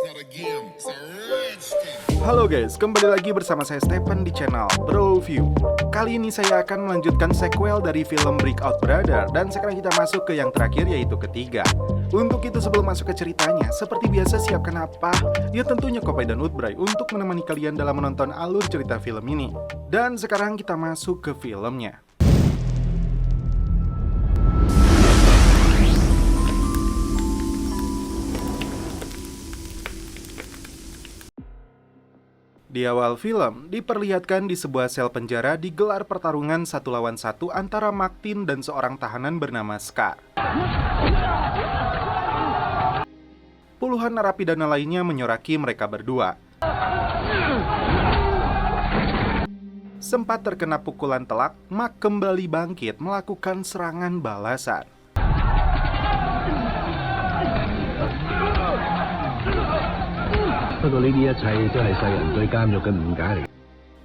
not a game, it's a rich thing. Halo guys, kembali lagi bersama saya Stephen di channel Broview. Kali ini saya akan melanjutkan sequel dari film Breakout Brother. Dan sekarang kita masuk ke yang terakhir, yaitu ketiga. Untuk itu sebelum masuk ke ceritanya, seperti biasa siapkan apa? Ya tentunya Kopai dan Utbray untuk menemani kalian dalam menonton alur cerita film ini. Dan sekarang kita masuk ke filmnya. Di awal film, diperlihatkan di sebuah sel penjara digelar pertarungan 1 lawan 1 antara Martin dan seorang tahanan bernama Scar. Puluhan narapidana lainnya menyoraki mereka berdua. Sempat terkena pukulan telak, Mark kembali bangkit melakukan serangan balasan.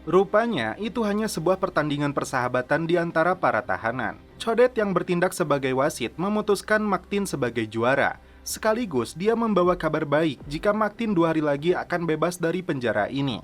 Rupanya, itu hanya sebuah pertandingan persahabatan di antara para tahanan. Codet yang bertindak sebagai wasit memutuskan Martin sebagai juara. Sekaligus, dia membawa kabar baik jika Martin 2 hari lagi akan bebas dari penjara ini.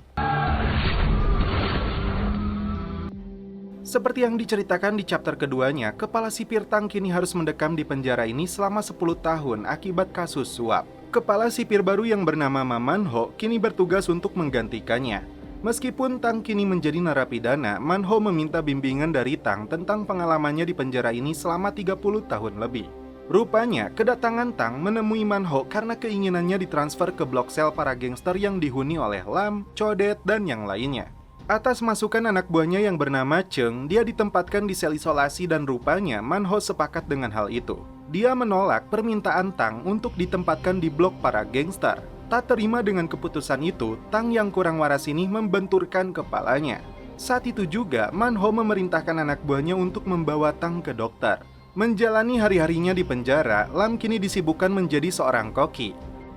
Seperti yang diceritakan di chapter keduanya, kepala sipir Tang kini harus mendekam di penjara ini selama 10 tahun akibat kasus suap. Kepala sipir baru yang bernama Ma Manho kini bertugas untuk menggantikannya. Meskipun Tang kini menjadi narapidana, Manho meminta bimbingan dari Tang tentang pengalamannya di penjara ini selama 30 tahun lebih. Rupanya, kedatangan Tang menemui Manho karena keinginannya ditransfer ke blok sel para gangster yang dihuni oleh Lam, Codet, dan yang lainnya. Atas masukan anak buahnya yang bernama Cheng, dia ditempatkan di sel isolasi dan rupanya Manho sepakat dengan hal itu. Dia menolak permintaan Tang untuk ditempatkan di blok para gangster. Tak terima dengan keputusan itu, Tang yang kurang waras ini membenturkan kepalanya. Saat itu juga, Manho memerintahkan anak buahnya untuk membawa Tang ke dokter. Menjalani hari-harinya di penjara, Lam kini disibukkan menjadi seorang koki.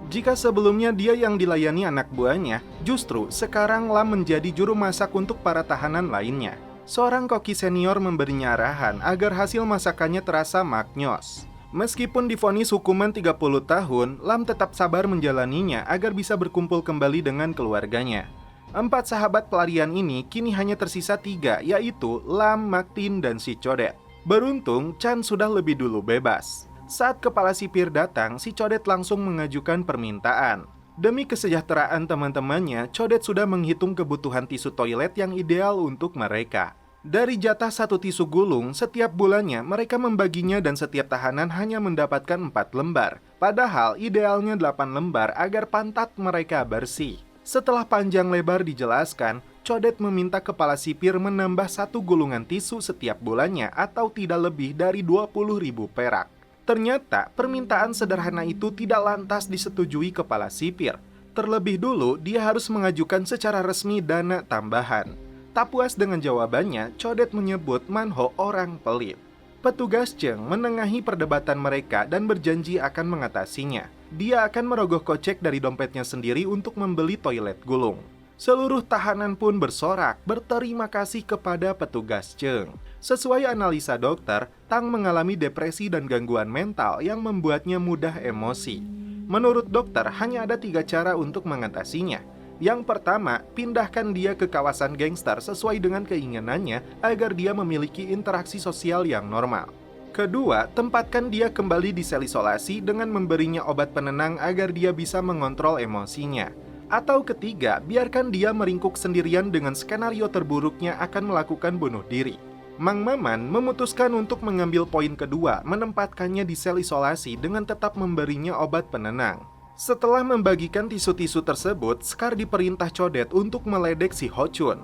Jika sebelumnya dia yang dilayani anak buahnya, justru sekarang Lam menjadi juru masak untuk para tahanan lainnya. Seorang koki senior memberinya arahan agar hasil masakannya terasa maknyos. Meskipun divonis hukuman 30 tahun, Lam tetap sabar menjalaninya agar bisa berkumpul kembali dengan keluarganya. 4 sahabat pelarian ini kini hanya tersisa 3, yaitu Lam, Martin, dan si Codet. Beruntung, Chan sudah lebih dulu bebas. Saat kepala sipir datang, si Codet langsung mengajukan permintaan. Demi kesejahteraan teman-temannya, Codet sudah menghitung kebutuhan tisu toilet yang ideal untuk mereka. Dari jatah 1 tisu gulung, setiap bulannya mereka membaginya dan setiap tahanan hanya mendapatkan 4 lembar. Padahal idealnya 8 lembar agar pantat mereka bersih. Setelah panjang lebar dijelaskan, Codet meminta kepala sipir menambah 1 gulungan tisu setiap bulannya atau tidak lebih dari 20.000 perak. Ternyata permintaan sederhana itu tidak lantas disetujui kepala sipir. Terlebih dulu dia harus mengajukan secara resmi dana tambahan. Tak puas dengan jawabannya, Codet menyebut Manho orang pelit. Petugas Cheng menengahi perdebatan mereka dan berjanji akan mengatasinya. Dia akan merogoh kocek dari dompetnya sendiri untuk membeli toilet gulung. Seluruh tahanan pun bersorak berterima kasih kepada petugas Cheng. Sesuai analisa dokter, Tang mengalami depresi dan gangguan mental yang membuatnya mudah emosi. Menurut dokter, hanya ada 3 cara untuk mengatasinya. Yang pertama, pindahkan dia ke kawasan gangster sesuai dengan keinginannya agar dia memiliki interaksi sosial yang normal. Kedua, tempatkan dia kembali di sel isolasi dengan memberinya obat penenang agar dia bisa mengontrol emosinya. Atau ketiga, biarkan dia meringkuk sendirian dengan skenario terburuknya akan melakukan bunuh diri. Mang Maman memutuskan untuk mengambil poin kedua, menempatkannya di sel isolasi dengan tetap memberinya obat penenang. Setelah membagikan tisu-tisu tersebut, Scar diperintah Codet untuk meledek si Ho Chun.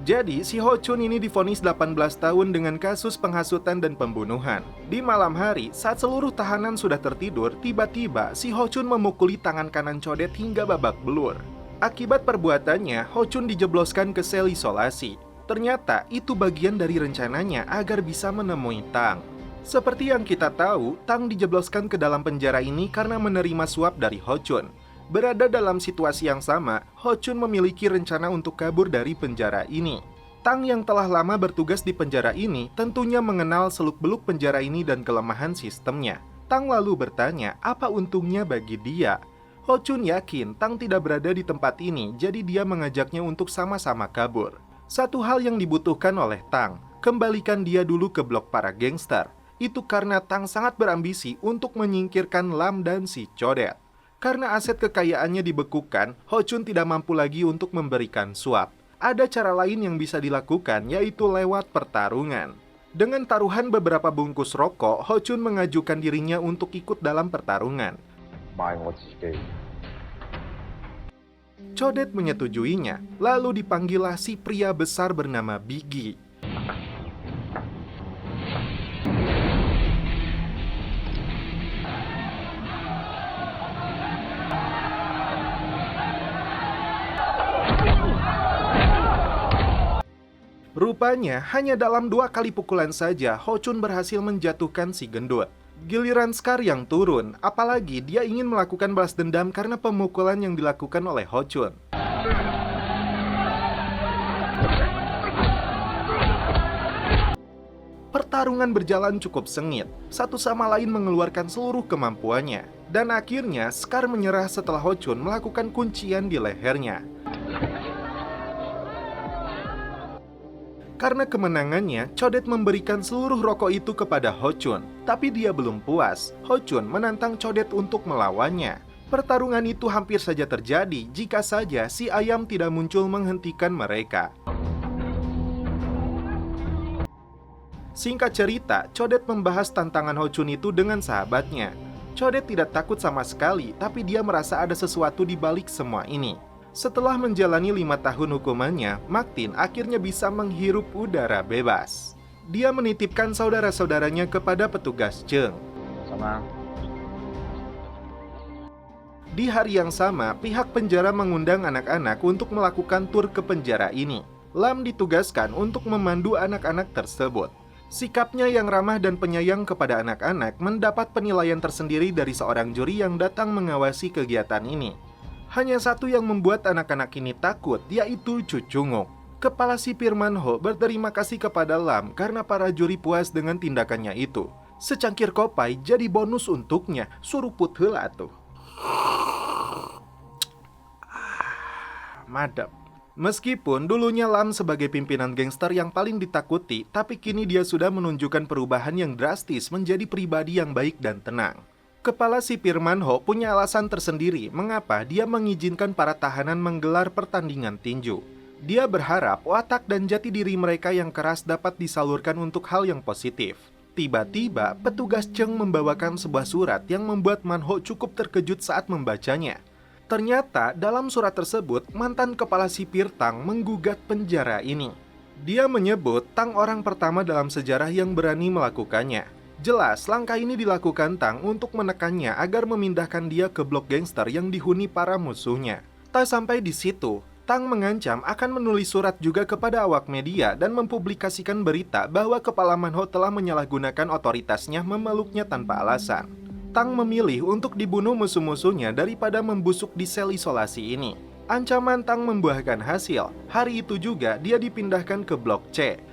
Jadi, si Ho Chun ini divonis 18 tahun dengan kasus penghasutan dan pembunuhan. Di malam hari, saat seluruh tahanan sudah tertidur, tiba-tiba si Ho Chun memukuli tangan kanan Codet hingga babak belur. Akibat perbuatannya, Ho Chun dijebloskan ke sel isolasi. Ternyata, itu bagian dari rencananya agar bisa menemui Tang. Seperti yang kita tahu, Tang dijebloskan ke dalam penjara ini karena menerima suap dari Ho Chun. Berada dalam situasi yang sama, Ho Chun memiliki rencana untuk kabur dari penjara ini. Tang yang telah lama bertugas di penjara ini tentunya mengenal seluk-beluk penjara ini dan kelemahan sistemnya. Tang lalu bertanya apa untungnya bagi dia. Ho Chun yakin Tang tidak berada di tempat ini, jadi dia mengajaknya untuk sama-sama kabur. Satu hal yang dibutuhkan oleh Tang, kembalikan dia dulu ke blok para gangster. Itu karena Tang sangat berambisi untuk menyingkirkan Lam dan si Codet. Karena aset kekayaannya dibekukan, Ho Chun tidak mampu lagi untuk memberikan suap. Ada cara lain yang bisa dilakukan, yaitu lewat pertarungan. Dengan taruhan beberapa bungkus rokok, Ho Chun mengajukan dirinya untuk ikut dalam pertarungan. Codet menyetujuinya, lalu dipanggillah si pria besar bernama Biggie. Rupanya, hanya dalam 2 kali pukulan saja, Ho Chun berhasil menjatuhkan si gendut. Giliran Scar yang turun, apalagi dia ingin melakukan balas dendam karena pemukulan yang dilakukan oleh Ho Chun. Pertarungan berjalan cukup sengit, satu sama lain mengeluarkan seluruh kemampuannya. Dan akhirnya, Scar menyerah setelah Ho Chun melakukan kuncian di lehernya. Karena kemenangannya, Codet memberikan seluruh rokok itu kepada Ho Chun. Tapi dia belum puas. Ho Chun menantang Codet untuk melawannya. Pertarungan itu hampir saja terjadi jika saja si ayam tidak muncul menghentikan mereka. Singkat cerita, Codet membahas tantangan Ho Chun itu dengan sahabatnya. Codet tidak takut sama sekali, tapi dia merasa ada sesuatu di balik semua ini. Setelah menjalani 5 tahun hukumannya, Martin akhirnya bisa menghirup udara bebas. Dia menitipkan saudara-saudaranya kepada petugas Cheng. Di hari yang sama, pihak penjara mengundang anak-anak untuk melakukan tur ke penjara ini. Lam ditugaskan untuk memandu anak-anak tersebut. Sikapnya yang ramah dan penyayang kepada anak-anak mendapat penilaian tersendiri dari seorang juri yang datang mengawasi kegiatan ini. Hanya satu yang membuat anak-anak ini takut, yaitu Cucunguk. Kepala sipir Manho berterima kasih kepada Lam karena para juri puas dengan tindakannya itu. Secangkir kopai jadi bonus untuknya, suruput heula tuh. Madep. Meskipun dulunya Lam sebagai pimpinan gangster yang paling ditakuti, tapi kini dia sudah menunjukkan perubahan yang drastis menjadi pribadi yang baik dan tenang. Kepala sipir Manho punya alasan tersendiri mengapa dia mengizinkan para tahanan menggelar pertandingan tinju. Dia berharap watak dan jati diri mereka yang keras dapat disalurkan untuk hal yang positif. Tiba-tiba, petugas Cheng membawakan sebuah surat yang membuat Manho cukup terkejut saat membacanya. Ternyata, dalam surat tersebut, mantan kepala sipir Tang menggugat penjara ini. Dia menyebut Tang orang pertama dalam sejarah yang berani melakukannya. Jelas, langkah ini dilakukan Tang untuk menekannya agar memindahkan dia ke blok gangster yang dihuni para musuhnya. Tak sampai di situ, Tang mengancam akan menulis surat juga kepada awak media dan mempublikasikan berita bahwa kepala Manho telah menyalahgunakan otoritasnya memeluknya tanpa alasan. Tang memilih untuk dibunuh musuh-musuhnya daripada membusuk di sel isolasi ini. Ancaman Tang membuahkan hasil. Hari itu juga dia dipindahkan ke blok C.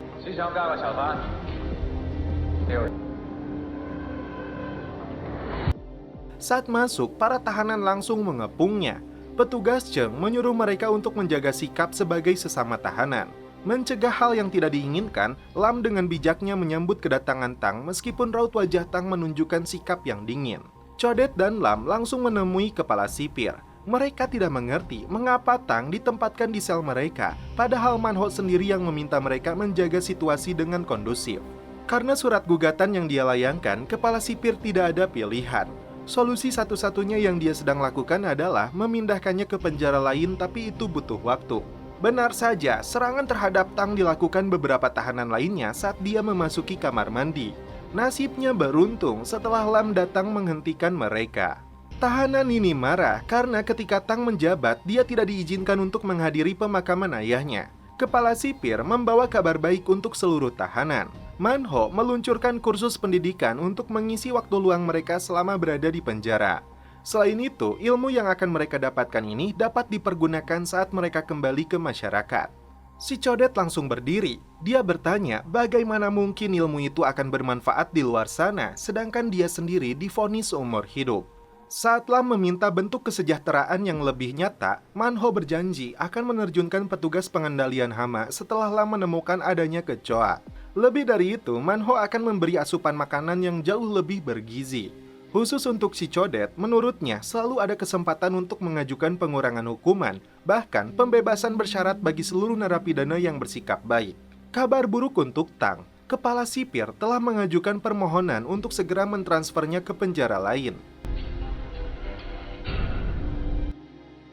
Saat masuk, para tahanan langsung mengepungnya. Petugas Cheng menyuruh mereka untuk menjaga sikap sebagai sesama tahanan. Mencegah hal yang tidak diinginkan, Lam dengan bijaknya menyambut kedatangan Tang meskipun raut wajah Tang menunjukkan sikap yang dingin. Codet dan Lam langsung menemui kepala sipir. Mereka tidak mengerti mengapa Tang ditempatkan di sel mereka, padahal Manho sendiri yang meminta mereka menjaga situasi dengan kondusif. Karena surat gugatan yang dia layangkan, kepala sipir tidak ada pilihan. Solusi satu-satunya yang dia sedang lakukan adalah memindahkannya ke penjara lain, tapi itu butuh waktu. Benar saja, serangan terhadap Tang dilakukan beberapa tahanan lainnya saat dia memasuki kamar mandi. Nasibnya beruntung setelah Lam datang menghentikan mereka. Tahanan ini marah karena ketika Tang menjabat, dia tidak diizinkan untuk menghadiri pemakaman ayahnya. Kepala sipir membawa kabar baik untuk seluruh tahanan. Manho meluncurkan kursus pendidikan untuk mengisi waktu luang mereka selama berada di penjara. Selain itu, ilmu yang akan mereka dapatkan ini dapat dipergunakan saat mereka kembali ke masyarakat. Si Codet langsung berdiri. Dia bertanya bagaimana mungkin ilmu itu akan bermanfaat di luar sana, sedangkan dia sendiri divonis seumur hidup. Saat Lam meminta bentuk kesejahteraan yang lebih nyata, Manho berjanji akan menerjunkan petugas pengendalian hama setelah Lam menemukan adanya kecoa. Lebih dari itu, Manho akan memberi asupan makanan yang jauh lebih bergizi. Khusus untuk si Codet, menurutnya selalu ada kesempatan untuk mengajukan pengurangan hukuman, bahkan pembebasan bersyarat bagi seluruh narapidana yang bersikap baik. Kabar buruk untuk Tang, kepala sipir telah mengajukan permohonan untuk segera mentransfernya ke penjara lain.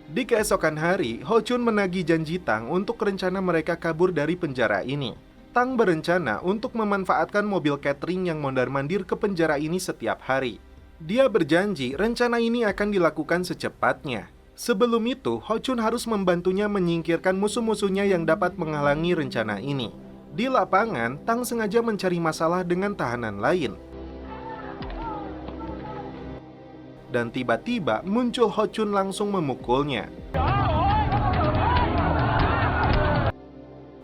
Di keesokan hari, Ho Chun menagih janji Tang untuk rencana mereka kabur dari penjara ini. Tang berencana untuk memanfaatkan mobil catering yang mondar-mandir ke penjara ini setiap hari. Dia berjanji rencana ini akan dilakukan secepatnya. Sebelum itu, Ho Chun harus membantunya menyingkirkan musuh-musuhnya yang dapat menghalangi rencana ini. Di lapangan, Tang sengaja mencari masalah dengan tahanan lain. Dan tiba-tiba muncul Ho Chun langsung memukulnya.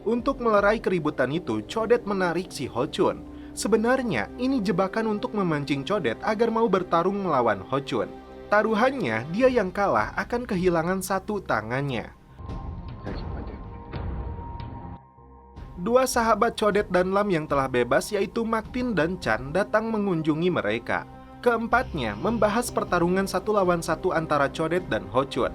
Untuk melerai keributan itu, Codet menarik si Ho Chun. Sebenarnya, ini jebakan untuk memancing Codet agar mau bertarung melawan Ho Chun. Taruhannya, dia yang kalah akan kehilangan satu tangannya. Dua sahabat Codet dan Lam yang telah bebas yaitu Maktin dan Chan datang mengunjungi mereka. Keempatnya membahas pertarungan 1 lawan 1 antara Codet dan Ho Chun.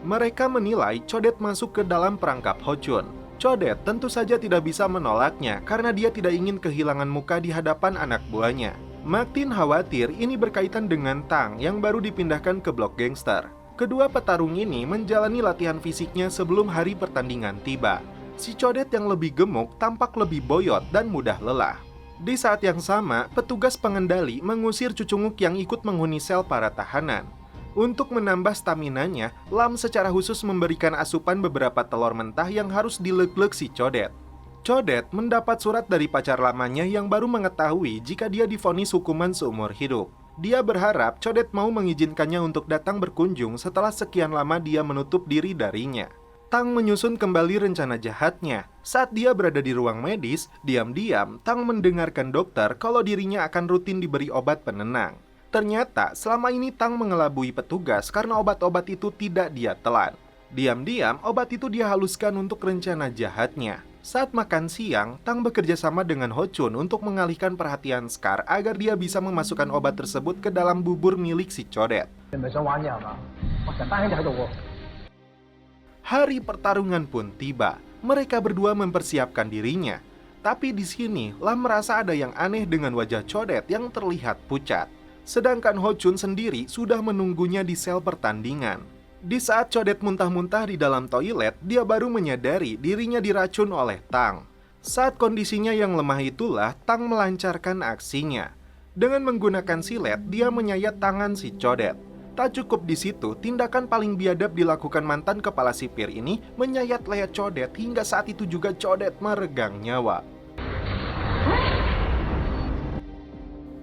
Mereka menilai Codet masuk ke dalam perangkap Ho Chun. Codet tentu saja tidak bisa menolaknya karena dia tidak ingin kehilangan muka di hadapan anak buahnya. Maktin khawatir ini berkaitan dengan Tang yang baru dipindahkan ke blok gangster. Kedua petarung ini menjalani latihan fisiknya sebelum hari pertandingan tiba. Si Codet yang lebih gemuk tampak lebih boyot dan mudah lelah. Di saat yang sama, petugas pengendali mengusir Cucunguk yang ikut menghuni sel para tahanan. Untuk menambah staminanya, Lam secara khusus memberikan asupan beberapa telur mentah yang harus dilek-lek si Codet. Codet mendapat surat dari pacar lamanya yang baru mengetahui jika dia divonis hukuman seumur hidup. Dia berharap Codet mau mengizinkannya untuk datang berkunjung setelah sekian lama dia menutup diri darinya. Tang menyusun kembali rencana jahatnya. Saat dia berada di ruang medis, diam-diam Tang mendengarkan dokter kalau dirinya akan rutin diberi obat penenang. Ternyata selama ini Tang mengelabui petugas karena obat-obat itu tidak dia telan. Diam-diam obat itu dia haluskan untuk rencana jahatnya. Saat makan siang, Tang bekerja sama dengan Ho Chun untuk mengalihkan perhatian Scar agar dia bisa memasukkan obat tersebut ke dalam bubur milik si Codet. Hari pertarungan pun tiba. Mereka berdua mempersiapkan dirinya. Tapi di sini, Lam merasa ada yang aneh dengan wajah Codet yang terlihat pucat. Sedangkan Ho Chun sendiri sudah menunggunya di sel pertandingan. Di saat Codet muntah-muntah di dalam toilet, dia baru menyadari dirinya diracun oleh Tang. Saat kondisinya yang lemah itulah, Tang melancarkan aksinya. Dengan menggunakan silet, dia menyayat tangan si Codet. Tak cukup di situ, tindakan paling biadab dilakukan mantan kepala sipir ini menyayat leher Codet hingga saat itu juga Codet meregang nyawa.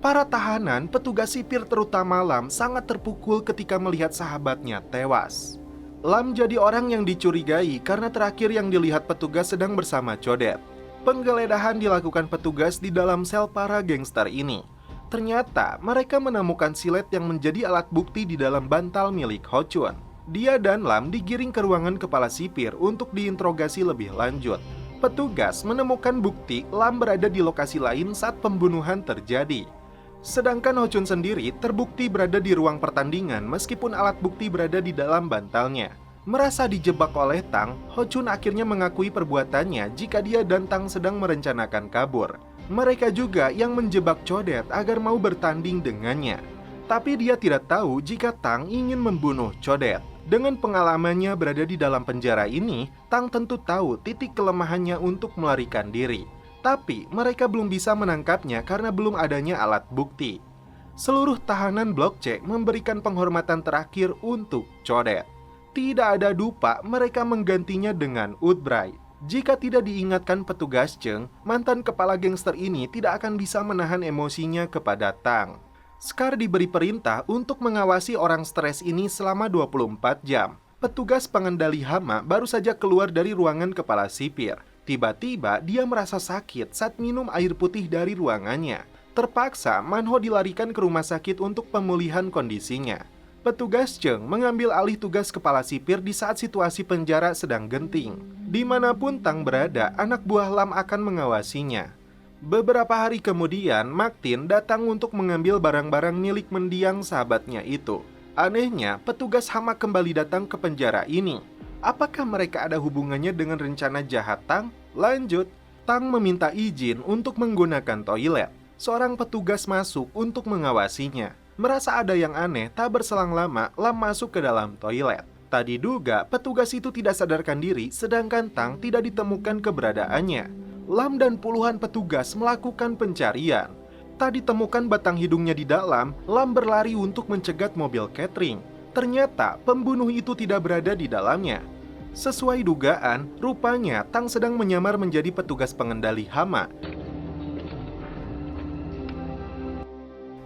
Para tahanan, petugas sipir terutama Lam sangat terpukul ketika melihat sahabatnya tewas. Lam jadi orang yang dicurigai karena terakhir yang dilihat petugas sedang bersama Codet. Penggeledahan dilakukan petugas di dalam sel para gangster ini. Ternyata mereka menemukan silet yang menjadi alat bukti di dalam bantal milik Ho Chun. Dia dan Lam digiring ke ruangan kepala sipir untuk diinterogasi lebih lanjut. Petugas menemukan bukti Lam berada di lokasi lain saat pembunuhan terjadi. Sedangkan Ho Chun sendiri terbukti berada di ruang pertandingan meskipun alat bukti berada di dalam bantalnya. Merasa dijebak oleh Tang, Ho Chun akhirnya mengakui perbuatannya jika dia dan Tang sedang merencanakan kabur. Mereka juga yang menjebak Codet agar mau bertanding dengannya. Tapi dia tidak tahu jika Tang ingin membunuh Codet. Dengan pengalamannya berada di dalam penjara ini, Tang tentu tahu titik kelemahannya untuk melarikan diri. Tapi mereka belum bisa menangkapnya karena belum adanya alat bukti. Seluruh tahanan Blok C memberikan penghormatan terakhir untuk Codet. Tidak ada dupa, mereka menggantinya dengan Woodbright. Jika tidak diingatkan petugas Cheng, mantan kepala gangster ini tidak akan bisa menahan emosinya kepada Tang. Scar diberi perintah untuk mengawasi orang stres ini selama 24 jam. Petugas pengendali hama baru saja keluar dari ruangan kepala sipir. Tiba-tiba dia merasa sakit saat minum air putih dari ruangannya. Terpaksa Manho dilarikan ke rumah sakit untuk pemulihan kondisinya. Petugas Cheng mengambil alih tugas kepala sipir di saat situasi penjara sedang genting. Dimanapun Tang berada, anak buah Lam akan mengawasinya. Beberapa hari kemudian, Martin datang untuk mengambil barang-barang milik mendiang sahabatnya itu. Anehnya, petugas hama kembali datang ke penjara ini. Apakah mereka ada hubungannya dengan rencana jahat Tang? Lanjut, Tang meminta izin untuk menggunakan toilet. Seorang petugas masuk untuk mengawasinya. Merasa ada yang aneh, tak berselang lama, Lam masuk ke dalam toilet. Tak diduga, petugas itu tidak sadarkan diri, sedangkan Tang tidak ditemukan keberadaannya. Lam dan puluhan petugas melakukan pencarian. Tak ditemukan batang hidungnya di dalam, Lam berlari untuk mencegat mobil catering. Ternyata pembunuh itu tidak berada di dalamnya. Sesuai dugaan, rupanya Tang sedang menyamar menjadi petugas pengendali hama.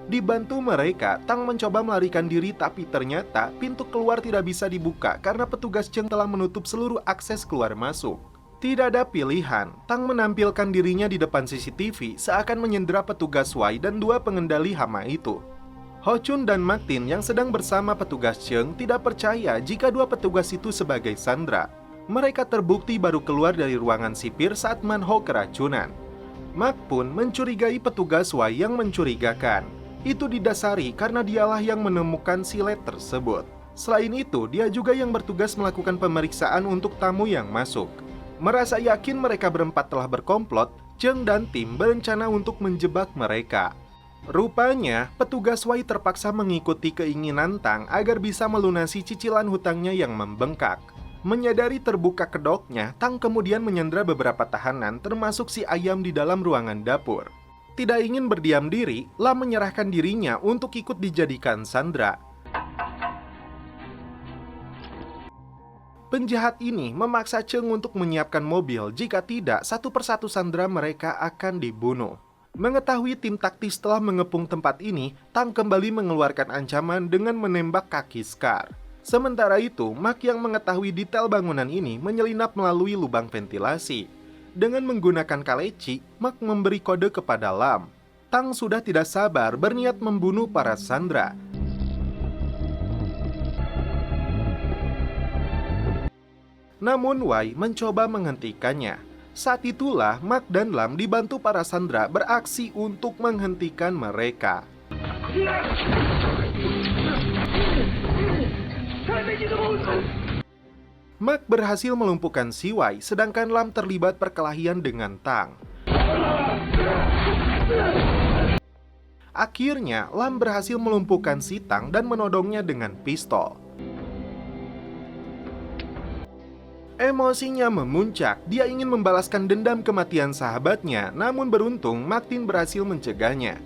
Dibantu mereka, Tang mencoba melarikan diri tapi ternyata pintu keluar tidak bisa dibuka karena petugas Cheng telah menutup seluruh akses keluar masuk. Tidak ada pilihan, Tang menampilkan dirinya di depan CCTV seakan menyandera petugas Wai dan dua pengendali hama itu. Ho Chun dan Martin yang sedang bersama petugas Cheng tidak percaya jika dua petugas itu sebagai sandera. Mereka terbukti baru keluar dari ruangan sipir saat Manho keracunan. Mark pun mencurigai petugas Wai yang mencurigakan. Itu didasari karena dialah yang menemukan silet tersebut. Selain itu, dia juga yang bertugas melakukan pemeriksaan untuk tamu yang masuk. Merasa yakin mereka berempat telah berkomplot, Cheng dan tim berencana untuk menjebak mereka. Rupanya, petugas Wai terpaksa mengikuti keinginan Tang agar bisa melunasi cicilan hutangnya yang membengkak. Menyadari terbuka kedoknya, Tang kemudian menyandera beberapa tahanan termasuk si ayam di dalam ruangan dapur. Tidak ingin berdiam diri, Lam menyerahkan dirinya untuk ikut dijadikan sandera. Penjahat ini memaksa Cheng untuk menyiapkan mobil, jika tidak, satu persatu sandera mereka akan dibunuh. Mengetahui tim taktis telah mengepung tempat ini, Tang kembali mengeluarkan ancaman dengan menembak kaki Scar. Sementara itu, Mark yang mengetahui detail bangunan ini menyelinap melalui lubang ventilasi. Dengan menggunakan kaleci, Mark memberi kode kepada Lam. Tang sudah tidak sabar berniat membunuh para sandera. Namun Wai mencoba menghentikannya. Saat itulah Mark dan Lam dibantu para sandera beraksi untuk menghentikan mereka. Mark berhasil melumpuhkan si Wai, sedangkan Lam terlibat perkelahian dengan Tang. Akhirnya, Lam berhasil melumpuhkan si Tang dan menodongnya dengan pistol. Emosinya memuncak, dia ingin membalaskan dendam kematian sahabatnya, namun beruntung Martin berhasil mencegahnya.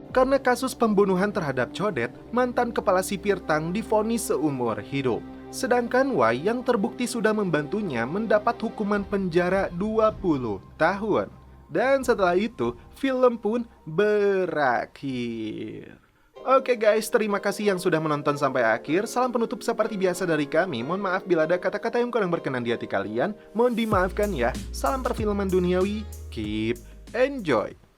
Karena kasus pembunuhan terhadap Codet, mantan kepala sipir Tang divonis seumur hidup. Sedangkan Wai yang terbukti sudah membantunya mendapat hukuman penjara 20 tahun. Dan setelah itu, film pun berakhir. Oke guys, terima kasih yang sudah menonton sampai akhir. Salam penutup seperti biasa dari kami. Mohon maaf bila ada kata-kata yang kurang berkenan di hati kalian. Mohon dimaafkan ya. Salam perfilman duniawi. Keep enjoy.